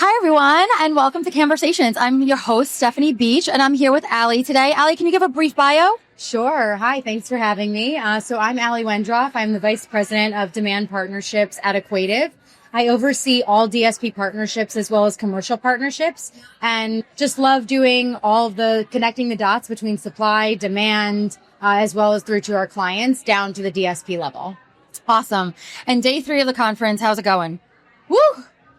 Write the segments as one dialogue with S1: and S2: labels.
S1: Hi, everyone, and welcome to Cannesversations. I'm your host, Stephanie Beach, and I'm here with Ali today. Ali, can you give a brief bio?
S2: Sure. Hi, thanks for having me. So I'm Ali Wendroff. I'm the Vice President of Demand Partnerships at Equativ. I oversee all DSP partnerships as well as commercial partnerships, and just love doing all the connecting the dots between supply, demand, as well as through to our clients down to the DSP level.
S1: Awesome. And day 3 of the conference, how's it going?
S2: Woo!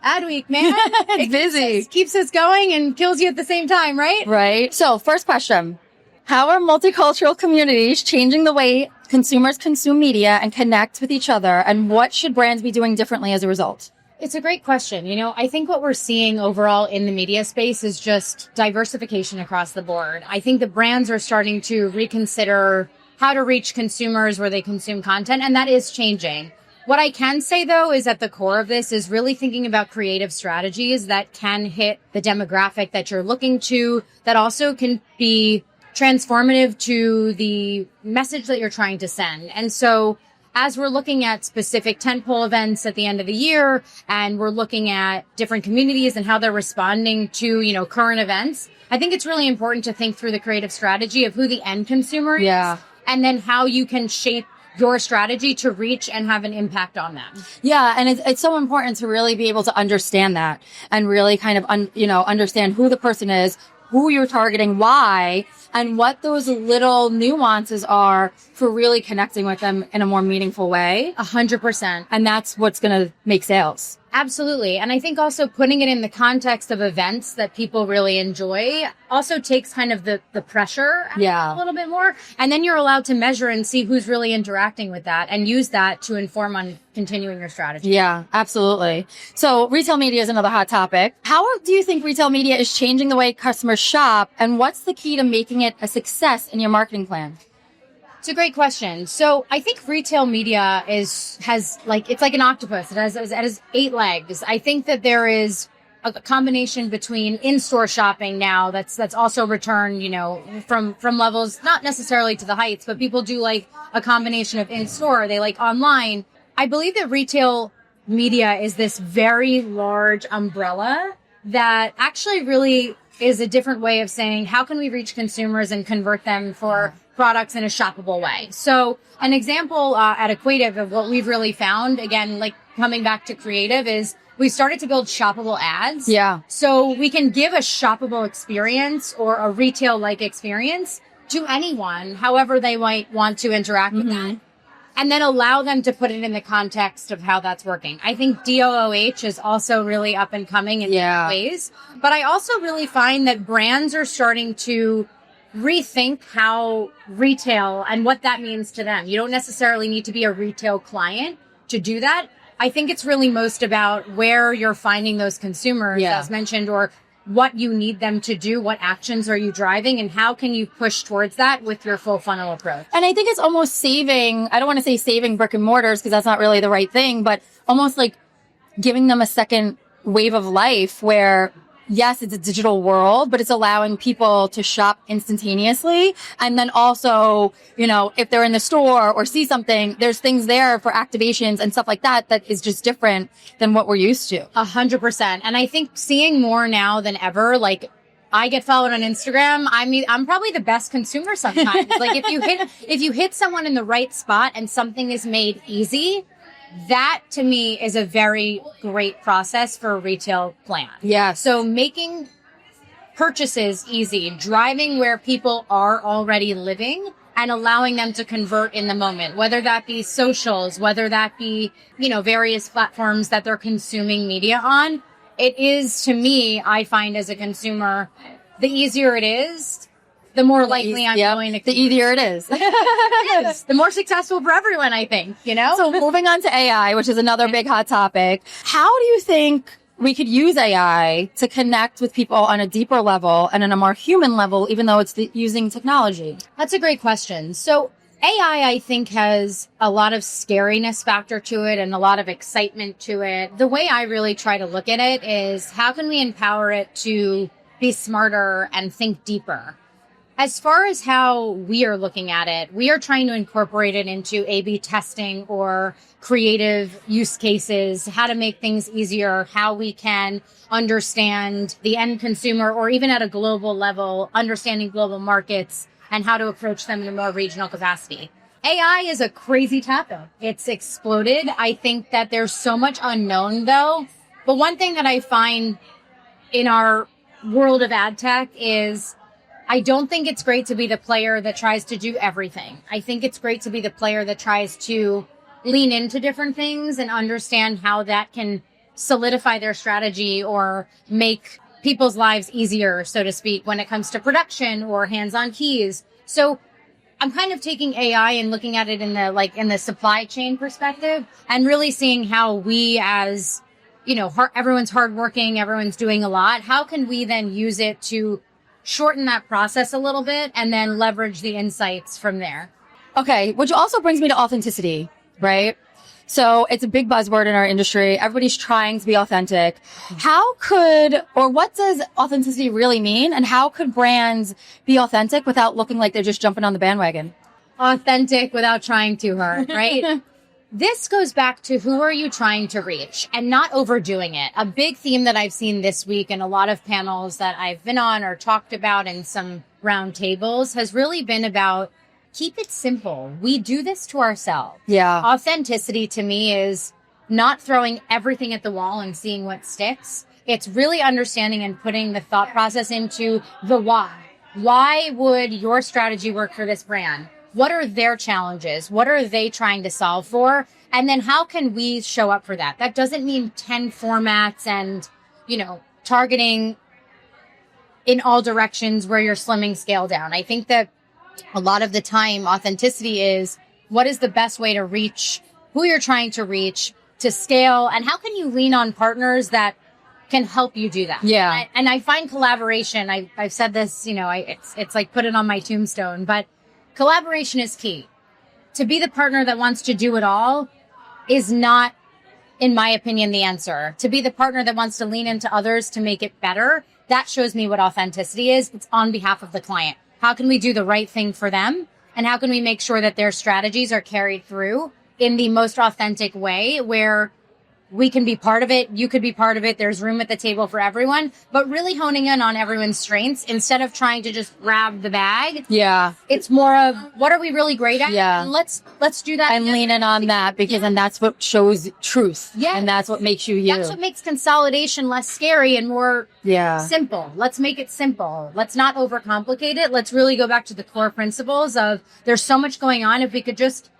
S2: Ad week, man.
S1: It's busy.
S2: Keeps us going and kills you at the same time, right?
S1: Right. So first question, how are multicultural communities changing the way consumers consume media and connect with each other? And what should brands be doing differently as a result?
S2: It's a great question. I think what we're seeing overall in the media space is just diversification across the board. I think the brands are starting to reconsider how to reach consumers where they consume content, and that is changing. What I can say, though, is at the core of this is really thinking about creative strategies that can hit the demographic that you're looking to, that also can be transformative to the message that you're trying to send. And so as we're looking at specific tentpole events at the end of the year, and we're looking at different communities and how they're responding to, current events, I think it's really important to think through the creative strategy of who the end consumer is, and then how you can shape your strategy to reach and have an impact on them.
S1: Yeah. And it's so important to really be able to understand that and really kind of, understand who the person is, who you're targeting, why, and what those little nuances are for really connecting with them in a more meaningful way.
S2: 100%.
S1: And that's what's going to make sales.
S2: Absolutely. And I think also putting it in the context of events that people really enjoy also takes kind of the pressure a little bit more. And then you're allowed to measure and see who's really interacting with that and use that to inform on continuing your strategy.
S1: Yeah, absolutely. So retail media is another hot topic. How do you think retail media is changing the way customers shop? And what's the key to making it a success in your marketing plan?
S2: It's a great question. So I think retail media it's like an octopus. It has 8 legs. I think that there is a combination between in-store shopping now that's also returned, from levels, not necessarily to the heights, but people do like a combination of in-store. They like online. I believe that retail media is this very large umbrella that actually really is a different way of saying, how can we reach consumers and convert them for products in a shoppable way? So an example at Equativ of what we've really found, again, like coming back to creative, is we started to build shoppable ads.
S1: Yeah.
S2: So we can give a shoppable experience or a retail-like experience to anyone, however they might want to interact with that, and then allow them to put it in the context of how that's working. I think DOOH is also really up and coming in different ways. But I also really find that brands are starting to rethink how retail and what that means to them. You don't necessarily need to be a retail client to do that. I think it's really most about where you're finding those consumers, as mentioned, or what you need them to do, what actions are you driving, and how can you push towards that with your full funnel approach.
S1: And I think it's almost I don't want to say saving brick and mortars because that's not really the right thing, but almost like giving them a second wave of life where, yes, it's a digital world, but it's allowing people to shop instantaneously. And then also, if they're in the store or see something, there's things there for activations and stuff like that is just different than what we're used to.
S2: 100%. And I think seeing more now than ever, like I get followed on Instagram. I'm probably the best consumer sometimes. Like if you hit someone in the right spot and something is made easy, that to me is a very great process for a retail plan.
S1: Yeah.
S2: So making purchases easy, driving where people are already living and allowing them to convert in the moment, whether that be socials, whether that be, various platforms that they're consuming media on. It is, to me, I find as a consumer, the easier it is, the more likely I'm going to...
S1: The easier it is.
S2: It is. The more successful for everyone, I think,
S1: So moving on to AI, which is another big hot topic. How do you think we could use AI to connect with people on a deeper level and on a more human level, even though it's using technology?
S2: That's a great question. So AI, I think, has a lot of scariness factor to it and a lot of excitement to it. The way I really try to look at it is how can we empower it to be smarter and think deeper? As far as how we are looking at it, we are trying to incorporate it into A/B testing or creative use cases, how to make things easier, how we can understand the end consumer, or even at a global level, understanding global markets and how to approach them in a more regional capacity. AI is a crazy topic. It's exploded. I think that there's so much unknown though. But one thing that I find in our world of ad tech is I don't think it's great to be the player that tries to do everything. I think it's great to be the player that tries to lean into different things and understand how that can solidify their strategy or make people's lives easier, so to speak, when it comes to production or hands-on keys. So I'm kind of taking AI and looking at it in the supply chain perspective and really seeing how we as, everyone's hardworking, everyone's doing a lot. How can we then use it to shorten that process a little bit and then leverage the insights from there?
S1: Okay, which also brings me to authenticity, right? So it's a big buzzword in our industry. Everybody's trying to be authentic. What does authenticity really mean? And how could brands be authentic without looking like they're just jumping on the bandwagon?
S2: Authentic without trying too hard, right? This goes back to who are you trying to reach and not overdoing it. A big theme that I've seen this week in a lot of panels that I've been on or talked about in some round tables has really been about keep it simple. We do this to ourselves.
S1: Yeah.
S2: Authenticity to me is not throwing everything at the wall and seeing what sticks. It's really understanding and putting the thought process into the why. Why would your strategy work for this brand? What are their challenges? What are they trying to solve for? And then how can we show up for that? That doesn't mean 10 formats and, targeting in all directions where you're slimming scale down. I think that a lot of the time, authenticity is what is the best way to reach who you're trying to reach, to scale, and how can you lean on partners that can help you do that?
S1: Yeah.
S2: And I find collaboration, I've said this, it's like put it on my tombstone, but collaboration is key. To be the partner that wants to do it all is not, in my opinion, the answer. To be the partner that wants to lean into others to make it better, that shows me what authenticity is. It's on behalf of the client. How can we do the right thing for them? And how can we make sure that their strategies are carried through in the most authentic way where we can be part of it, you could be part of it, there's room at the table for everyone, but really honing in on everyone's strengths instead of trying to just grab the bag.
S1: Yeah.
S2: It's more of what are we really great at?
S1: Yeah.
S2: And let's do that.
S1: And lean in on that because then that's what shows truth.
S2: Yeah.
S1: And that's what makes you you.
S2: That's what makes consolidation less scary and more simple. Let's make it simple. Let's not overcomplicate it. Let's really go back to the core principles of there's so much going on. If we could just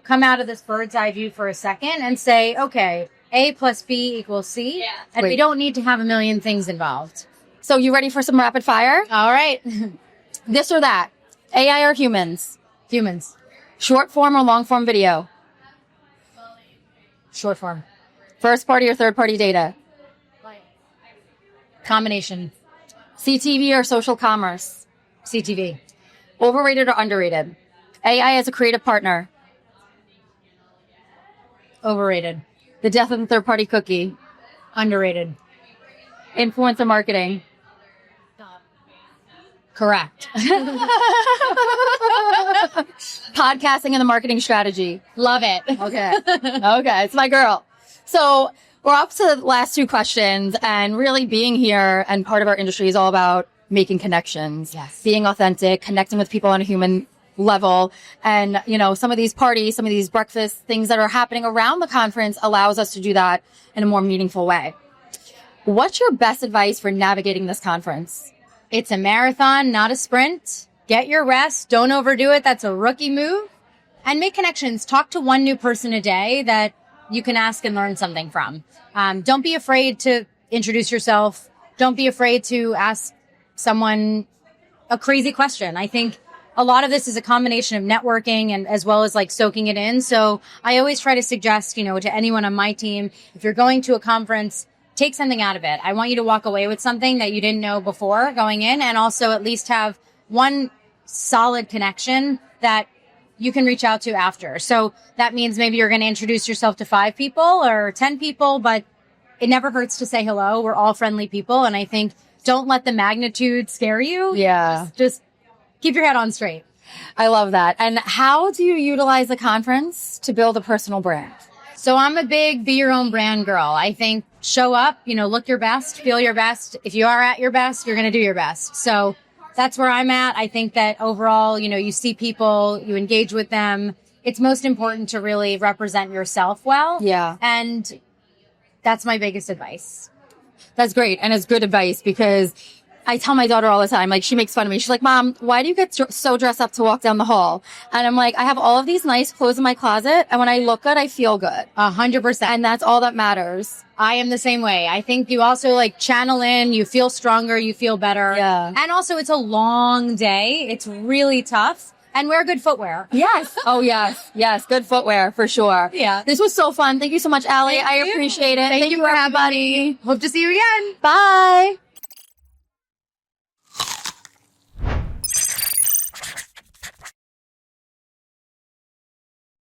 S2: come out of this bird's eye view for a second and say, okay, A plus B equals C. Yeah. And we don't need to have a million things involved.
S1: So you ready for some rapid fire?
S2: All right.
S1: This or that? AI or humans?
S2: Humans.
S1: Short form or long form video?
S2: Short form.
S1: First party or third party data?
S2: Combination.
S1: CTV or social commerce?
S2: CTV.
S1: Overrated or underrated? AI as a creative partner?
S2: Overrated.
S1: The death of the third party cookie?
S2: Underrated.
S1: Influencer marketing?
S2: Correct.
S1: Podcasting and the marketing strategy?
S2: Love it.
S1: Okay. Okay. It's my girl. So we're up to the last two questions, and really being here and part of our industry is all about making connections.
S2: Yes.
S1: Being authentic, connecting with people on a human level. And, some of these parties, some of these breakfasts, things that are happening around the conference allows us to do that in a more meaningful way. What's your best advice for navigating this conference?
S2: It's a marathon, not a sprint. Get your rest. Don't overdo it. That's a rookie move. And make connections. Talk to one new person a day that you can ask and learn something from. Don't be afraid to introduce yourself. Don't be afraid to ask someone a crazy question. I think a lot of this is a combination of networking and as well as like soaking it in. So I always try to suggest, to anyone on my team, if you're going to a conference, take something out of it. I want you to walk away with something that you didn't know before going in, and also at least have one solid connection that you can reach out to after. So that means maybe you're going to introduce yourself to 5 people or 10 people, but it never hurts to say hello. We're all friendly people. And I think don't let the magnitude scare you.
S1: Yeah.
S2: Just keep your head on straight.
S1: I love that. And how do you utilize the conference to build a personal brand?
S2: So I'm a big be your own brand girl. I think show up, look your best, feel your best. If you are at your best, you're going to do your best. So that's where I'm at. I think that overall, you see people, you engage with them. It's most important to really represent yourself well.
S1: Yeah.
S2: And that's my biggest advice.
S1: That's great. And it's good advice because I tell my daughter all the time, like she makes fun of me. She's like, Mom, why do you get so dressed up to walk down the hall? And I'm like, I have all of these nice clothes in my closet. And when I look good, I feel good.
S2: 100%.
S1: And that's all that matters.
S2: I am the same way. I think you also channel in, you feel stronger, you feel better.
S1: Yeah.
S2: And also it's a long day. It's really tough. And wear good footwear.
S1: Yes. Oh, yes. Yes. Good footwear for sure.
S2: Yeah.
S1: This was so fun. Thank you so much, Ali.
S2: Thank
S1: I
S2: you.
S1: appreciate it.
S2: Thank you for having me. Hope to see you again.
S1: Bye.